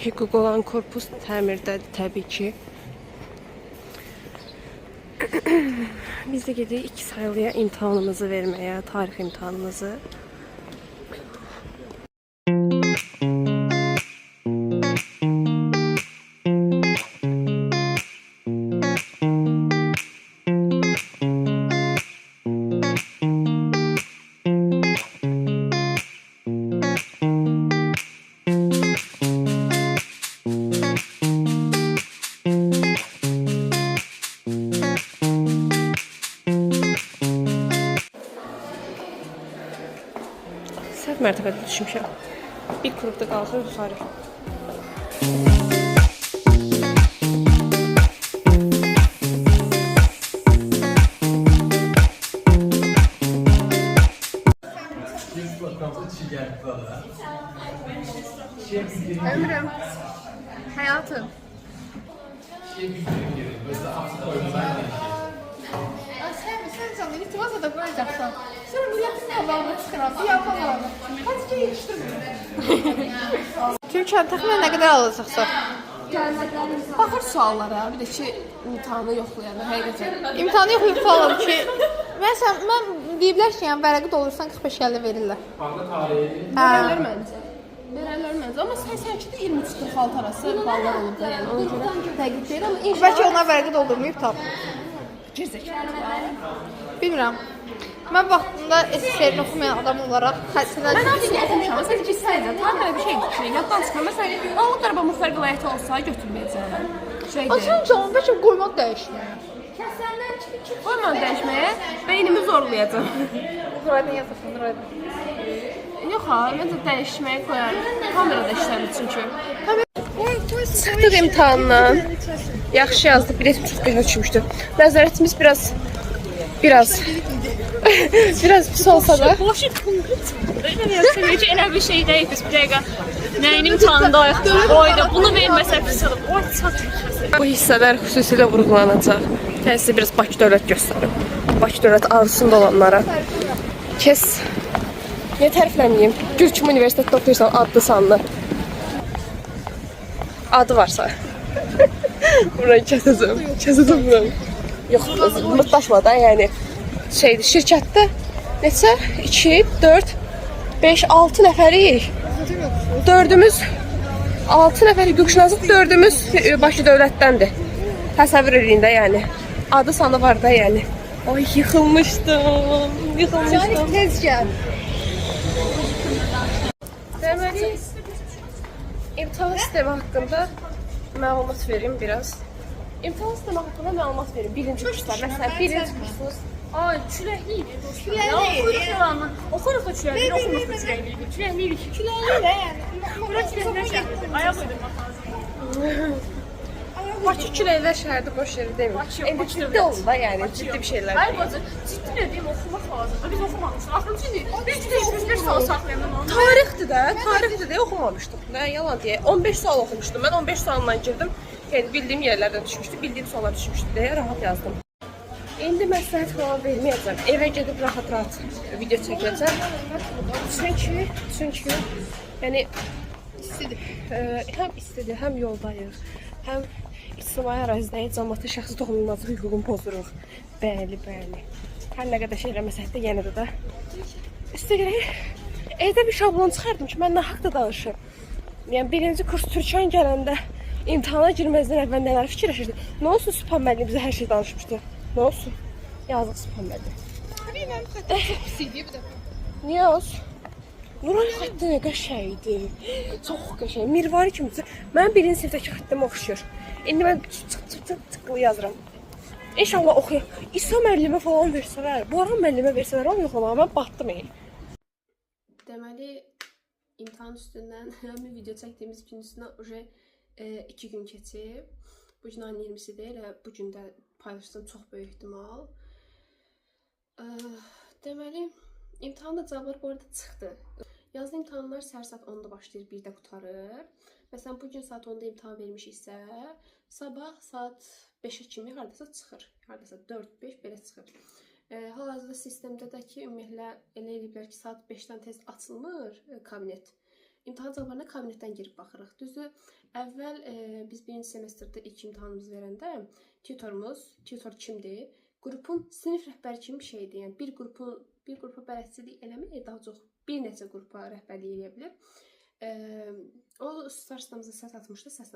hüquq olan korpus təmirdədir təbii ki. Biz də gedirik 2 sayılıya imtahanımızı verməyə, tarix imtahanımızı. Səhv mərtəbədə düşmüşəm. Bir qrupda qalxır yuxarı. Ömrüm, hayatım. Sen canlı iltimas da koyacaksın. Sonra bu yakın kabağını çıkaran bir yapamadım. Hadi ki yetiştirme. Türkan təxminən nə qədər alacaqsa? Baxır suallara, bir də ki imtahanı yoxlayana, həqiqətən. İmtahanı yoxlayıb falan ki, məsələn, mən deyiblər ki, yəni vərəqi dolursan 45-50 verirlər. Verirlər məncə. Verirlər məncə, amma sənki də 23-46 arası ballar olub da, yəni ona görə dəqiq deyil, amma inşallah... Bəlkə onlar vərəqi doldurmayıb tam. Girzəklər. Bilmirəm. Mən vaxtında SSR-ni oxumayan adam olaraq xəstələr... Mən adını oxumuşam, sadəcə gitsəydim, tam belə bir şey düşünürəm, yaddan çıxmam. Məsələn, Ağlı Qarabağ Muxtar Vilayəti olsa götürməyəcəm. Aslında canım, bəlkə qoymaq dəyişməyə. Qoymaq dəyişməyə, beynimi zorlayacam. Nuraydan yazasın, Nuraydan. Yox ha, mən də dəyişməyə qoyarım. Kamerada işləmir çünki. Çıxdıq imtahandan. Yaxşı yazdıq, bilet çox gözə düşmüşdü. Nəzarətimiz biraz pis olsa da. Boş konkret. Hiç elə bir şey deyil biz bir dəqiqə. Nəyin imtahanındayıq? Oyda bunu verməsə pis olur. Oy çatır. Bu hissələr xüsusilə vurğulanacaq. Sizə biraz Bakı Dövlət göstərim. Bakı Dövlət arzusunda olanlara. Kes. Niyə tərifləməyim? Gül kimi universitetdə oxuyursan adlı sanlı. Adı varsa. Burayı kəsəcəm burayı. Yox, mutlaşma da yəni. Şeydir, şirkətdə neçə? 2, 4, 5, 6 nəfərik. 4-ümüz 6 nəfər hüquqşünaslıq, 4-ümüz Bakı Dövlətdəndir. Təsəvvür edin də yəni. Adı sanı var da yəni. Ay yıxılmışdım. Canik tez gəl. Deməli, imtahan sistemi haqqında məlumat verim biraz. İmtahan sistemi haqqında məlumat verim. Birinci kurslar, məsələn, birinci kursumuz. Ay çiləkli idi dostlar. Ya oxuyuruq yalanı. Oxuruq da çiləkli, oxumuruq da çiləkli. Çiləkli. Küləkli də yəni. Bura çiləkli şəhərdir. Ayaq uydurmaq lazım. Bakı küləklər şəhərdə boş yeri demir. İndi ciddi olun da yəni, ciddi bir şeylər. Ay bacı, ciddi dediyim oxumaq lazımdır. Biz oxumamışıq. Axırıncı idi. Biz də 75 saat saxlayamam onu. Tarixdir də oxumamışdıq. Nə yalan deyə. 15 sual oxumuşdum. Mən 15 sualdan girdim. Yəni bildiyim yerlərdən düşmüşdü, bildiyim suallar düşmüşdü deyə rahat yazdım. İndi məsləhət falan verməyəcəm. Evə gedib rahat-rahat video çəkəcəm. Çünki yəni istidir. Həm istidir, həm yoldayıq, həm ictimai ərazidəyə cəmiyyətin şəxsi toxunulmazlıq hüququnu pozuruq. Bəli. Hər nə qədər şey eləməsək də yenə də üstəgələk evdə bir şablon çıxardım ki, mən nə haqda danışım. Yəni birinci kurs Türkan gələndə imtahana girməzdən əvvəl nələr fikirləşirdi. Nə olsun Sübhan müəllim bizə hər şey danışmışdı. Nə olsun? Yazıq Sübhan müəllim. Bilməm, xəttə çox pis idi bu dəfə. Niyə olsun? Nuran xətti nə qəşəngdir. Çox qəşəng. Mirvari kimidir. Mən birinci sinifdəki xəttimə oxşuyur. İndi mən tıqqılı yazıram. İnşallah oxuyam. İsa müəllimə falan versələr, Boran müəllimə versələr, onu yoxlamağa mən batdım. Deməli, imtahan üstündən həmin video çəkdiyimiz gün üstündən uje 2 gün keçib. Bu gün ayın 20-sidir, elə bu gün də paylaşsam çox böyük ehtimal. Deməli, imtahanda cavablar bu arada çıxdı. Yazılı imtahanlar səhər saat 10-da başlayır, 1-də qutarır. Məsələn, bugün saat 10-da imtahan vermişiksə, sabah saat 5-ə kimi hardasa çıxır. Hardasa 4-5 belə çıxır. Hal-hazırda sistemdə də ki, ümumiyyətlə elə eləyiblər ki, saat 5-dən tez açılmır kabinet. imtahan cavablarına kabinetdən girib baxırıq. Düzdür, əvvəl biz birinci semestrdə ilk imtahanımızı verəndə tutor kimdir? Qrupun sinif rəhbəri kimi bir şeydir. Yəni bir qrupa bələdçilik eləmir, daha çox bir neçə qrupa rəhbərlik edə bilər. O starsımıza səsini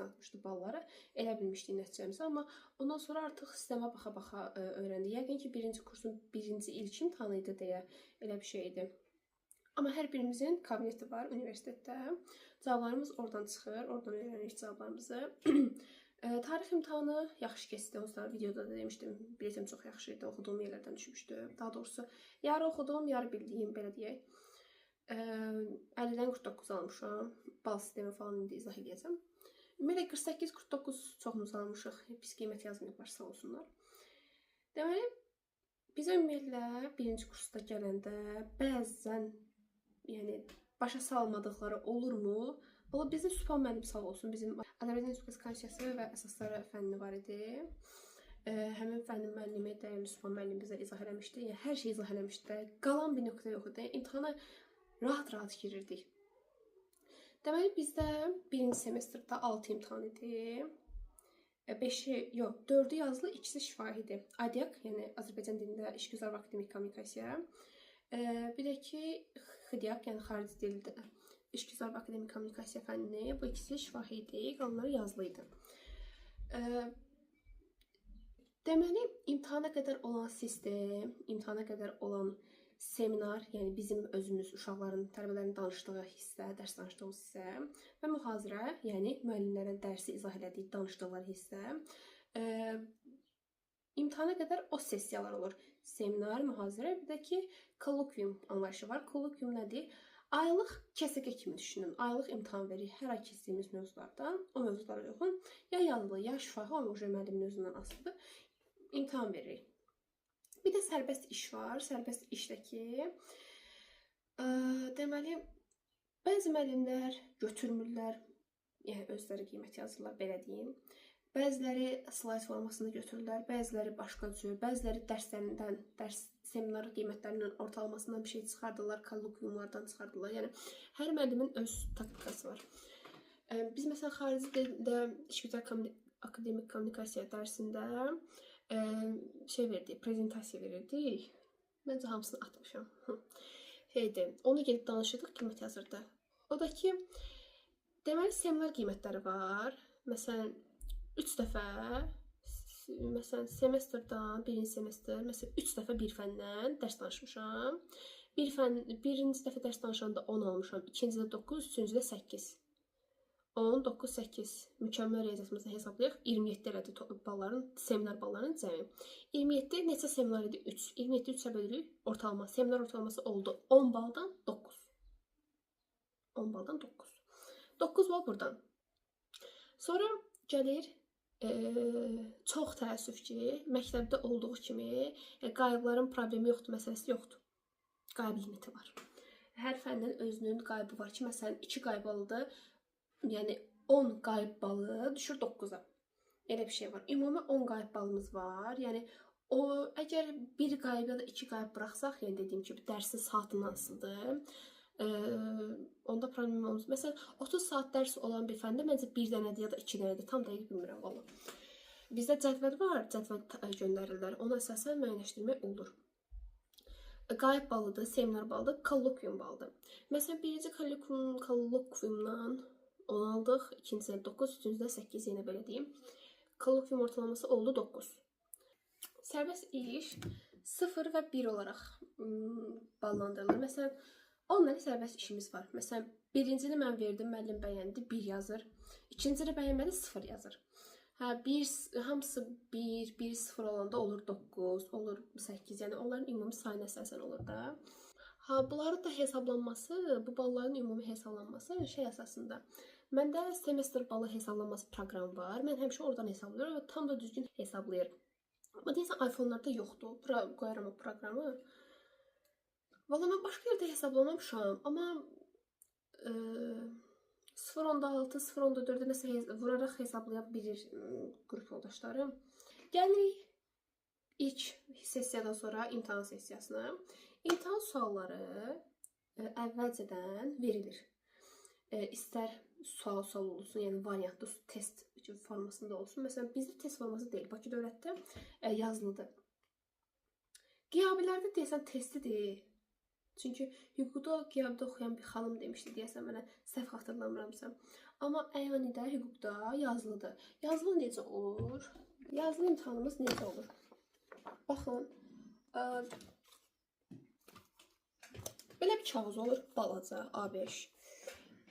atmışdı balları. Elə bilmişdik nəticəmizi, amma ondan sonra artıq sistemə baxa-baxa öyrəndik. Yəqin ki, birinci kursun birinci ilk imtahanı idi deyə elə bir şey idi. Amma hər birimizin kabineti var universitetdə. Cavablarımız oradan çıxır, oradan öyrənirik cavablarımızı. Tarix imtahanı yaxşı keçdi. Onsuz videoda da demişdim, biletim çox yaxşı idi, oxuduğum yerlərdən düşmüşdü. Daha doğrusu, yarı oxuduğum, yarı bildiyim, belə deyək. 50-dən 49 almışam. Bal sistemi falan indi izah edəcəm. Ümumiyyətlə 48-49 çoxumuz almışıq. Pis qiymət yazmayıblar, sağ olsunlar. Deməli, bizə ümumiyyətlə birinci kursda gələndə bəzən başa salmadıqları olurmu? Valla bizim Sübhan müəllim sağ olsun. Bizim Azərbaycan Respublikası Konstitusiyası və əsasları fənni var idi. Həmin fənnin müəllimi dəyərli Sübhan müəllim bizə izah eləmişdi. Yəni, hər şey izah eləmişdi. Qalan bir nöqtə yox idi. İmtihana rahat girirdik. Deməli, bizdə birinci semestrdə 6 imtahan idi. 4-ü yazılı, ikisi şifahi idi. ADIAK, yəni Azərbaycan dilində işgüzar və akademik kommunikasiya. Bir də ki, XDIAK, yəni xarici dildə işgüzar və akademik kommunikasiya fənni. Bu ikisi şifahi idi, qalanları yazılı idi. Deməli, imtihana qədər olan sistem, imtihana qədər olan seminar, yəni bizim özümüz uşaqların, tələbələrin danışdığı hissə, dərs danışdığımız hissə və mühazirə, yəni müəllimlərin dərsi izah elədiyi, danışdıqları hissə. İmtihana qədər o sessiyalar olur. Seminar, mühazirə, bir də ki, kollokvium anlayışı var. Kollokvium nədir? Aylıq kəsəkə kimi düşünün. Aylıq imtahan veririk hər ay keçdiyimiz mövzulardan, o mövzulara uyğun ya yazılı, ya şifahi, o müəllimin özündən asılıdır. İmtahan veririk. Bir də sərbəst iş var. Sərbəst işdəki deməli, bəzi müəllimlər götürmürlər, yəni özləri qiymət yazırlar, belə deyim. Bəziləri slayd formasında götürürlər, bəziləri başqa cür, bəziləri dərslərindən, seminar qiymətlərinin ortalamasından bir şey çıxardırlar, kollokviumlardan çıxardırlar. Yəni, hər müəllimin öz taktikası var. Biz, məsələn, xarici dildə işgüzar akademik kommunikasiya dərsində prezentasiya verirdik. Məncə hamısını atmışam. Onu gedib danışırdıq, qiymət yazırdı. O da ki, deməli, seminar qiymətləri var. Məsələn, 3 dəfə, semestrdan, birinci semestr, 3 dəfə bir fəndən dərs danışmışam. Birinci dəfə dərs danışanda 10 almışam, ikincidə 9, üçüncüdə 8. 10, 9, 8. Mükəmməl riyaziyyatımızı hesablayaq. 27 elədi seminar ballarının cəmi. 27 neçə seminar idi? 3. 27 3-ə bölürük, ortalama. Seminar ortalaması oldu 10 baldan 9. 10 baldan 9. 9 bal buradan. Sonra gəlir, çox təəssüf ki, məktəbdə olduğu kimi qayıbların problemi yoxdur, məsələsi yoxdur. Qayıb limiti var. Hər fəndən özünün qaybı var ki, məsələn, 2 qayb alıdır, yəni 10 qayıb balı düşür 9-a. Elə bir şey var. Ümumi 10 qayıb balımız var. Yəni, əgər 1 qayıb ya da 2 qayıb buraxsaq, yəni dediyim kimi, dərsin saatından asılıdır. Onda problem olmaz. Məsələn, 30 saat dərs olan bir fəndə məncə 1 dənədir ya da 2 dənədir. Tam dəqiq bilmirəm valla. Bizdə cədvəl var, cədvəl göndərirlər. Ona əsasən müəyyənləşdirmək olur. Qayıb balıdır, seminar balıdır, kollokvium balıdır. Məsələn, birinci kollokviumdan 10 aldıq, ikincisidə 9, üçüncüdə 8, yenə belə deyim. Kollokvium ortalaması oldu 9. Sərbəst iş 0 və 1 olaraq ballandırılır. Məsələn, 10 dənə sərbəst işimiz var. Məsələn, birincini mən verdim, müəllim bəyəndi, 1 yazır. İkincini bəyənmədi, 0 yazır. Hamısı 1, 1, 0 olanda olur 9, olur 8. Yəni, onların ümumi sayına əsasən olur da. Bunların da hesablanması, bu balların ümumi hesablanması şey əsasında. Məndə semestr balı hesablanması proqramı var. Mən həmişə oradan hesablayıram və tam da düzgün hesablayıram. Amma deyəsən, iPhone-larda yoxdur. Qoyaram o proqramı. Valla mən başqa yerdə hesablamamışam, amma 0.6, 0.4-ə nəsə vuraraq hesablaya bilir qrup yoldaşlarım. Gəlirik ilk sessiyadan sonra imtahan sessiyasına. İmtahan sualları əvvəlcədən verilir. istər sual olsun, yəni variantlı test formasında olsun. Məsələn, bizdə test forması deyil, Bakı Dövlətdə yazılıdır. Qiyabilərdə deyəsən testidir. Çünki hüquqda qiyabidə oxuyan bir xanım demişdi, deyəsən mənə səhv xatırlamıramsa. Amma əyanidə, hüquqda yazılıdır. Yazılı necə olur? Yazılı imtahanımız necə olur? Baxın, belə bir kağız olur, balaca, A5.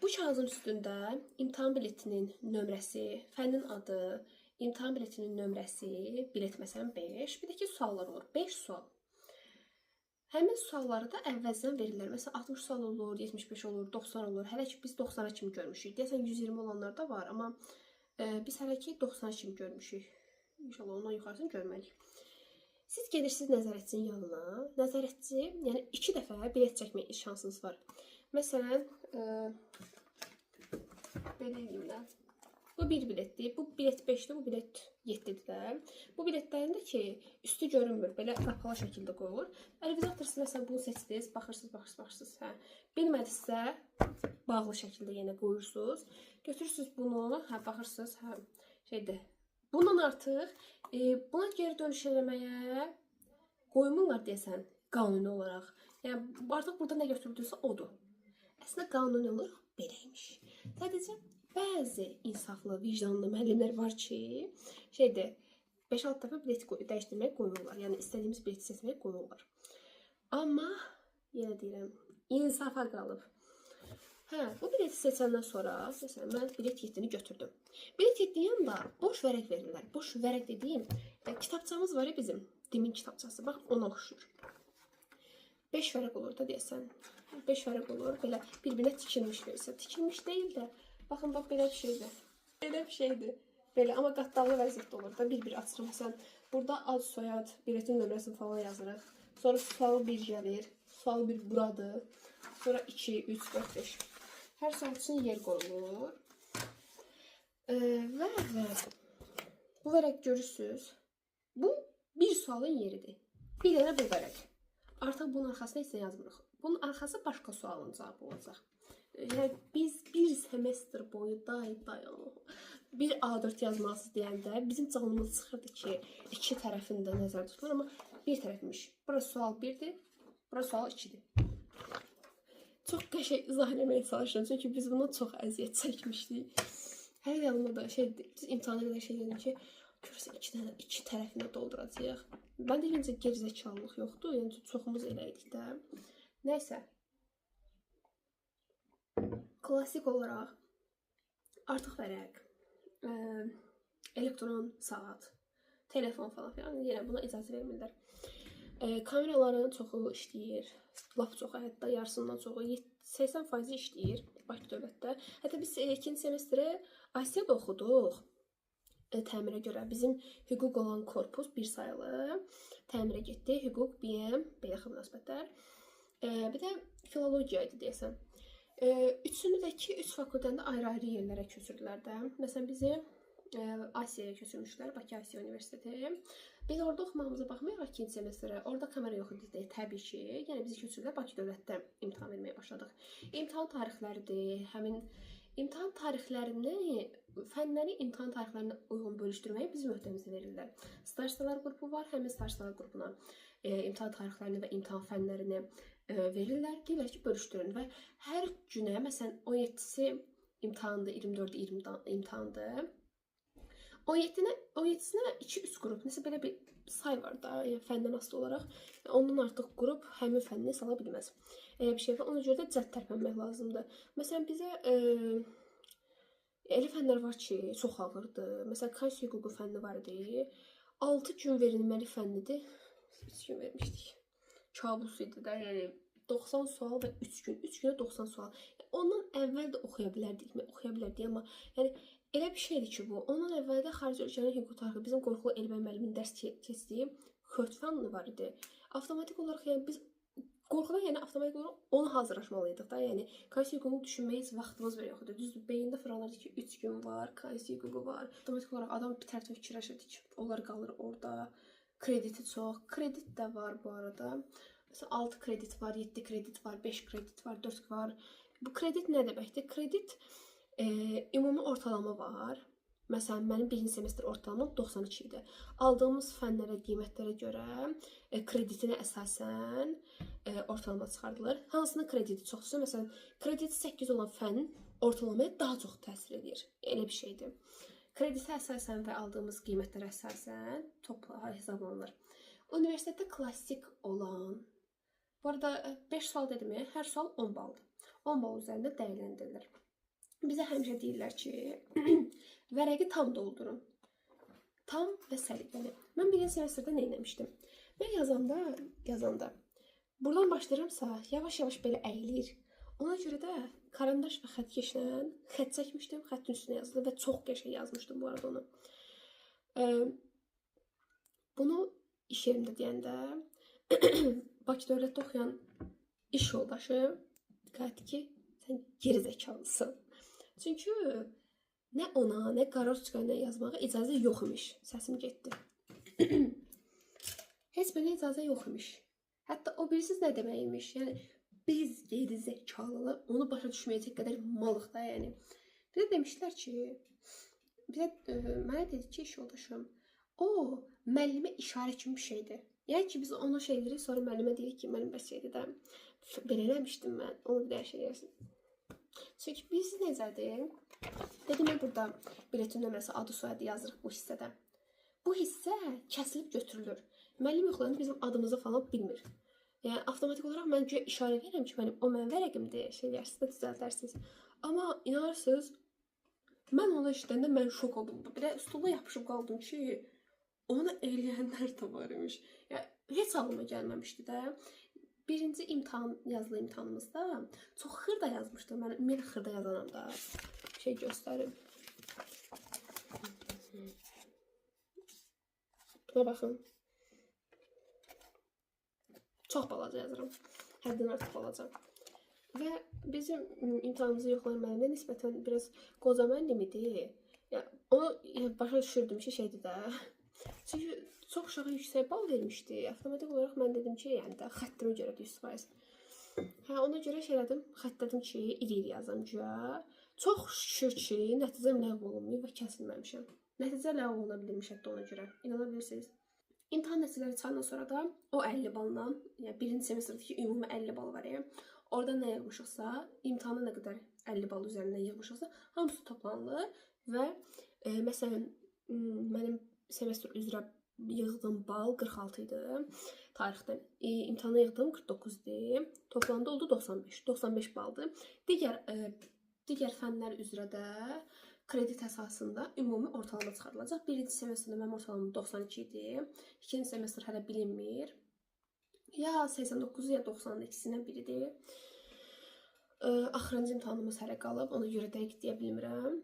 Bu kağızın üstündə imtahan biletinin nömrəsi, fənnin adı, imtahan biletinin nömrəsi, bilet məsələn 5, bir də ki suallar olur, 5 sual. Həmin sualları da əvvəldən verirlər. Məsələn, 60 sual olur, 75 olur, 90 olur. Hələ ki biz 90-a kimi görmüşük. Deyəsən 120 olanlar da var, amma biz hələ ki 90-a kimi görmüşük. İnşallah ondan yuxarısını görməliyik. Siz gedirsiniz nəzarətçinin yanına. Nəzarətçi, yəni 2 dəfə bilet çəkmək şansınız var. Məsələn, belə deyim də. Bu bir biletdir. Bu bilet 5'dir, bu bilet 7'dir də. Bu biletlərin də ki, üstü görünmür. Belə qapalı şəkildə qoyulur. Əlvizator siz məsələn bunu seçdiniz, baxırsınız. Hə. Bilmədinizsə, bağlı şəkildə yenə qoyursunuz. Götürürsünüz bunu, hə, baxırsınız, hə, şeydir. Bundan artıq buna geri dönüş eləməyə qoymurlar deyəsən, qanuni olaraq. Yəni artıq burada nə götürdünüzsə odur. Əslində qanuni olaraq beləymiş. Sadəcə bəzi insaflı, vicdanlı müəllimlər var ki, şeydir, 5-6 dəfə bileti dəyişdirməyə qoyurlar. Yəni istədiyimiz bileti seçməyə qoyurlar. Amma yenə deyirəm, insafa qalıb. Hə, bu bileti seçəndən sonra, məsələn, mən bilet 7-ni götürdüm. Bilet 7-nin yanında boş vərəq verirlər. Boş vərəq dediyim, kitabçamız var ya bizim, Dimin kitabçası. Bax, ona oxşur. 5 vərəq olur da deyəsən. 5 vərəq olur, belə bir-birinə tikilmiş verirsə. Tikilmiş deyil də, baxın, bax, belə bir şeydir. Belə bir şeydir. Belə, amma qatlarlı vəziyyətdə olur da, bir-bir açırım. Məsələn, burada ad, soyad, biletin nömrəsini falan yazırıq. Sonra sual 1 gəlir, sual 1 buradır. Sonra 2, 3, 4, 5. Hər sual üçün yer qoyulur. Və bu vərəq görürsünüz. Bu bir sualın yeridir. Bir dənə bu vərəq. Artıq bunun arxasına heç nə yazmırıq. Bunun arxası başqa sualın cavabı olacaq. Yəni biz bir semestr boyu bir A4 yazmalısınız deyəndə bizim canımız çıxırdı ki, iki tərəfində nəzərdə tutulur, amma bir tərəfmiş. Burası sual 1-dir, burası sual 2-dir. Çox qəşəng izah eləməyə çalışıram, çünki biz bundan çox əziyyət çəkmişdik. Hər yanımda da biz imtahana qədər şey dedim ki, görürsən iki tərəfinə dolduracağıq. Mən də yenicə gerizəkalılıq yoxdur, yəni çoxumuz elə idik də. Nəysə. Klasik olaraq artıq vərəq, elektron saat, telefon falan filan, yəni buna icazə vermirlər. Kameraların çoxu işləyir, lap çoxu, hətta yarısından çoxu, 80% işləyir Bakı Dövlətdə. Hətta biz 2-ci semestri Asiyada oxuduq. Təmirə görə bizim hüquq olan korpus bir sayılı təmirə getdi. Hüquq, BM, beynəlxalq münasibətlər. Bir də filologiya idi deyəsən. Üçünüdəki 3 fakültəni ayrı-ayrı yerlərə köçürdülər də. Məsələn, bizi Asiyaya köçürmüşlər, Bakı Asiya Universiteti. Biz orada oxumağımıza baxmayaraq 2-ci semestrə, orada kamera yox idi, təbii ki. Yəni bizi köçürdülər, Bakı Dövlətdə imtahan verməyə başladıq. İmtahan tarixləridir, həmin imtahan tarixlərini, fənləri imtahan tarixlərinə uyğun bölüşdürməyi bizim öhdəmizə verirlər. Stajlar qrupu var, həmin stajlar qrupuna imtahan tarixlərini və imtahan fənlərini verirlər. Deyirlər ki, bölüşdürün və hər günə, məsələn, 17-si imtahandır, 24-20 imtahandır. 17-sinə 2-3 qrup, nəsə belə bir say var da, yəni fəndən asılı olaraq. Ondan artıq qrup həmin fənni sala bilməz. Bir şey var, ona görə də cəhd tərpənmək lazımdır. Məsələn, bizə elə fənlər var ki, çox ağırdır. Məsələn, konstitusiya hüququ fənni var idi. 6 gün verilməli fənnidir. 3 gün vermişdik. Kabus idi də, yəni 90 sual və 3 gün. 3 günə 90 sual. Ondan əvvəl də oxuya bilərdik, amma yəni elə bir şeydir ki bu. Ondan əvvəl də xarici ölkələrin hüquq tarixi bizim Qorxulu Elbəy müəllimin dərs keçdiyi xört fənni var idi. Avtomatik olaraq yəni biz qorxudan yəni avtomatik olaraq onu hazırlaşmalıydıq da. Yəni konstitusiya hüququnu düşünməyə heç vaxtımız belə yox idi. Düzdür, beyində fırlanırdı ki, 3 gün var, konstitusiya hüququ var. Avtomatik olaraq adam bir tərtib fikirləşirdi ki, onlar qalır orada. Krediti çox. Kredit də var bu arada. Məsələn, 6 kredit var, 7 kredit var, 5 kredit var, 4 var. Bu kredit nə deməkdir? Kredit ümumi ortalama var. Məsələn, mənim birinci semestr ortalamam 92 idi. Aldığımız fənlərə, qiymətlərə görə kreditinə əsasən ortalama çıxardılır. Hansının krediti çoxsa, məsələn, krediti 8 olan fən ortalamaya daha çox təsir edir. Elə bir şeydir. Kreditə əsasən və aldığımız qiymətlərə əsasən topla hesablanır. Universitetdə klassik olan, bu arada 5 sual dedim, hər sual 10 baldır. 10 bal üzərində dəyərləndirilir. Bizə həmişə deyirlər ki, vərəqi tam doldurun. Tam və səliqəli. Mən birinci semestrdə nə etmişdim? Mən yazanda, buradan başlayıramsa, yavaş-yavaş belə əyilir. Ona görə də karandaş və xətkeşlə xət çəkmişdim, xəttin üstünə yazıldı və çox qəşəng yazmışdım bu arada onu. Bunu iş yerimdə deyəndə, Bakı dövlətdə oxuyan iş yoldaşı deyir ki, sən gerizəkalısın. Çünki nə ona, nə qaroçka ilə yazmağa icazə yox imiş. Səsim getdi. Heç belə icazə yox imiş. Hətta o birisiz nə demək imiş? Yəni, biz gerizəkalılar onu başa düşməyəcək qədər malıq da, yəni. Bir də demişlər ki, mənə dedi ki, iş yoldaşım, o, müəllimə işarə kimi bir şeydir. Yəni ki, biz ona şey deyirik, sonra müəllimə deyirik ki, müəllim bəs şeydir də, belə eləmişdim mən, onu bir dəyər şey deyərsin. Çünki biz necədir? Dedim, burada biletin nömrəsi, adı, soyadı yazırıq bu hissədə. Bu hissə kəsilib götürülür. Müəllim yoxlanıb bizim adımızı falan bilmir. Yəni, avtomatik olaraq mən işarə verirəm ki, o mənim vərəqimdir, şey deyirsiniz də düzəldərsiniz. Amma inanırsınız, mən onu işləndə mən şok oldum. Bir də stula yapışıb qaldım ki, onu eləyənlər də var imiş. Yəni, heç ağlıma gəlməmişdi də. Birinci yazılı imtahanımızda çox xırda yazmışdım. Mən ümumiyyətlə xırda yazanam da. Şey göstərim. Buna baxın. Çox balaca yazıram. Həddən artıq balaca. Və bizim imtahanımızı yoxlayan müəllimə nisbətən biraz qoca müəllim idi. Onu başa düşürdüm ki, şeydir də. Çünki çox uşağa yüksək bal vermişdi. Avtomatik olaraq mən dedim ki, yəni də xəttimə görə 100%. Ona görə şey elədim, xəttlədim ki, iri-iri yazam güya. Çox şükür ki, nəticəm ləğv olunmayıb və kəsilməmişəm. Nəticə ləğv oluna bilirmiş hətta ona görə. İnana bilirsiniz. İmtahan nəticələri çıxandan sonra da o 50 balla, yəni birinci semestrdəki ümumi 50 bal var ya, orada nə yığmışıqsa, imtahana nə qədər 50 bal üzərindən yığmışıqsa, hamısı toplanılır və məsələn, mənim semestr üzrə yığdığım bal 46 idi tarixdən. İmtahana yığdığım 49 idi. Toplamda oldu 95. 95 baldır. Digər fənlər üzrə də kredit əsasında ümumi ortalama çıxarılacaq. Birinci semestrdə mənim ortalamam 92 idi. İkinci semestr hələ bilinmir. Ya 89 ya 90 ikisindən biridir. Axırıncı imtahanımız hələ qalıb. Ona görə dəqiq deyə bilmirəm.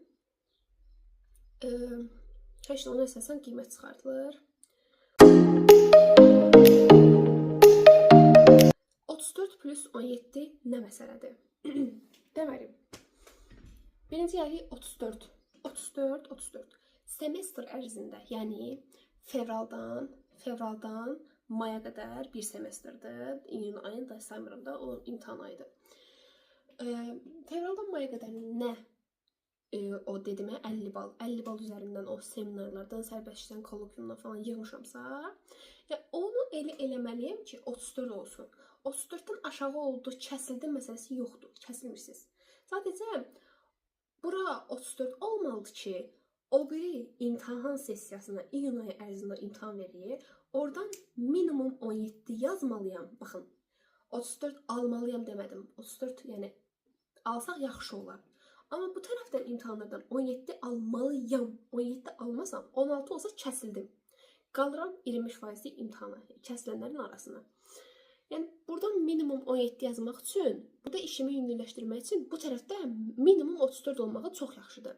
Heç ona əsasən qiymət çıxartılır. 34 plus 17 nə məsələdir? Deməli, birinci yarı 34. Semestr ərzində, yəni fevraldan maya qədər bir semestrdir. İyun ayında saymıram da, o imtahan ayıdır. Fevraldan maya qədər nə? O dedimə 50 bal. 50 bal üzərindən o seminarlardan, sərbəstlikdən, kollokyumdan falan yığmışamsa, onu elə eləməliyəm ki, 34 olsun. 34-dən aşağı oldu, kəsildi məsələsi yoxdur. Kəsilmirsiniz. Sadəcə, bura 34 olmalıdır ki, o biri imtahan sessiyasına iyun ayı ərzində imtahan verir. Oradan minimum 17 yazmalıyam. Baxın, 34 almalıyam demədim. 34, yəni, alsaq yaxşı olar. Amma bu tərəfdən imtahanlardan 17 almalıyam. 17 almasam, 16 olsa kəsildim. Qalıram 25% imtahana, kəsilənlərin arasına. Yəni, buradan minimum 17 yazmaq üçün, burada işimi yüngülləşdirmək üçün bu tərəfdə minimum 34 olmağı çox yaxşıdır.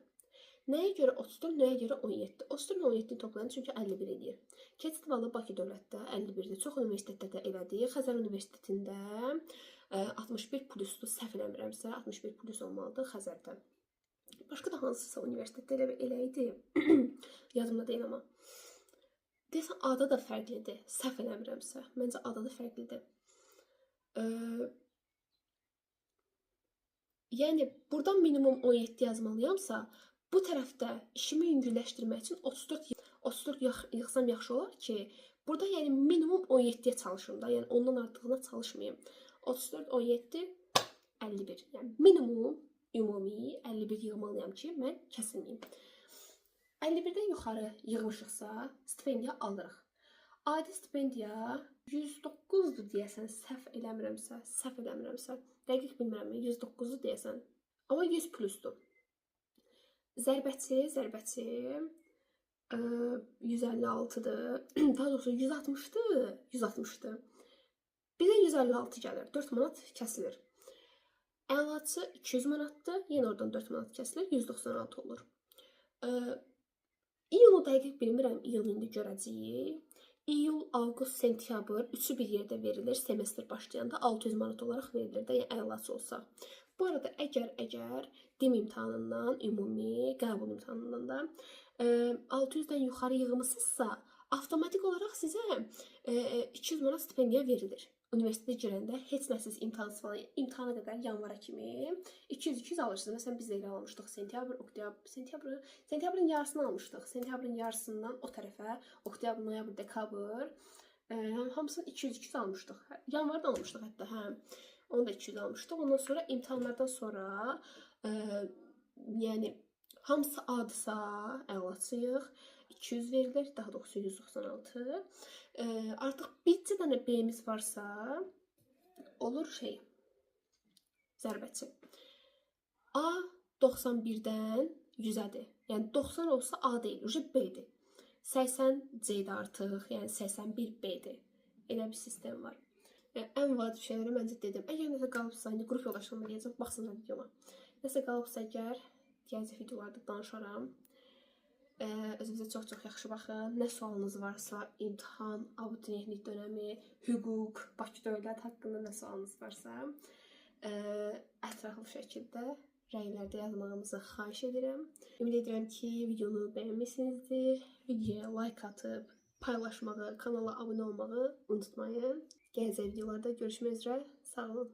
Nəyə görə 34, nəyə görə 17? 34 və 17 toplayın çünki 51 edir. Keçid balı Bakı dövlətdə 51-dir. Çox universitetdə də elədir. Xəzər Universitetində 61 plusdur, səhv eləmirəmsə 61 plus olmalıdır Xəzərdə. Başqa da hansısa universitetdə elə idi. Yadımda deyil amma. Deyəsən, adı da fərqlidir. Səhv eləmirəmsə. Məncə adı da fərqlidir. Yəni buradan minimum 17 yazmalıyamsa, bu tərəfdə işimi yüngülləşdirmək üçün 34 yığsam yaxşı olar ki, burada yəni minimum 17-yə çalışım da, yəni ondan artığına çalışmayım. 34 17 51. Yəni minimum ümumi 51 yığmalıyam ki, mən kəsilməyim. 51-dən yuxarı yığmışıqsa, stipendiya alırıq. Adi stipendiya 109-dur deyəsən, səhv eləmirəmsə, dəqiq bilmirəm, 109-dur deyəsən. Amma 100 plusdur. Zərbəçi 156-dır. Daha doğrusu 160-dır. 160-dır. Bizə 156 gəlir. 4 manat kəsilir. Əlaçı 200 manatdır. Yenə oradan 4 manat kəsilir. 196 olur. İyulu dəqiq bilmirəm. İyul indi görəcəyik. İyul, avqust, sentyabr üçü bir yerdə verilir. Semestr başlayanda 600 manat olaraq verilir də, yəni əlaçı olsa. Bu arada əgər dim imtahanından, ümumi qəbul imtahanından da 600-dən yuxarı yığmısınızsa, avtomatik olaraq sizə 200 manat stipendiya verilir. Universitetə girəndə heç nəsiz imtahana qədər yanvara kimi 200-200 alırsınız. Məsələn, biz də elə almışdıq sentyabr, oktyabr, sentyabrın yarısını almışdıq. Sentyabrın yarısından o tərəfə, oktyabr, noyabr, dekabr hamısını 200-200 almışdıq. Yanvarda almışdıq hətta, hə. Onu da 200 almışdıq. Ondan sonra imtahanlardan sonra yəni hamısı A-dırsa əlaçıyıq. 200 verilir, daha doğrusu 196. Artıq bir dənə B-miz varsa, olur zərbəçi. A 91-dən 100-ədir. Yəni 90 olsa A deyil, B-dir. 80 C-dir artıq, yəni 81 B-dir. Elə bir sistem var. Ən vacib şeyləri məncə dedim. Əgər nəsə qalıbsa, indi qrup yoldaşlarıma deyəcəm, baxsınlar videoma. Nəsə qalıbsa əgər, gələcək videolarda danışaram. Özünüzə çox-çox yaxşı baxın. Nə sualınız varsa, imtahan, abituriyentlik dönəmi, hüquq, Bakı dövlət haqqında nə sualınız varsa, ətraflı şəkildə rəylərdə yazmağınızı xahiş edirəm. Ümid edirəm ki, videonu bəyənmişsinizdir. Videoya like atıb, paylaşmağı, kanala abunə olmağı unutmayın. Gələcək videolarda görüşmək üzrə. Sağ olun.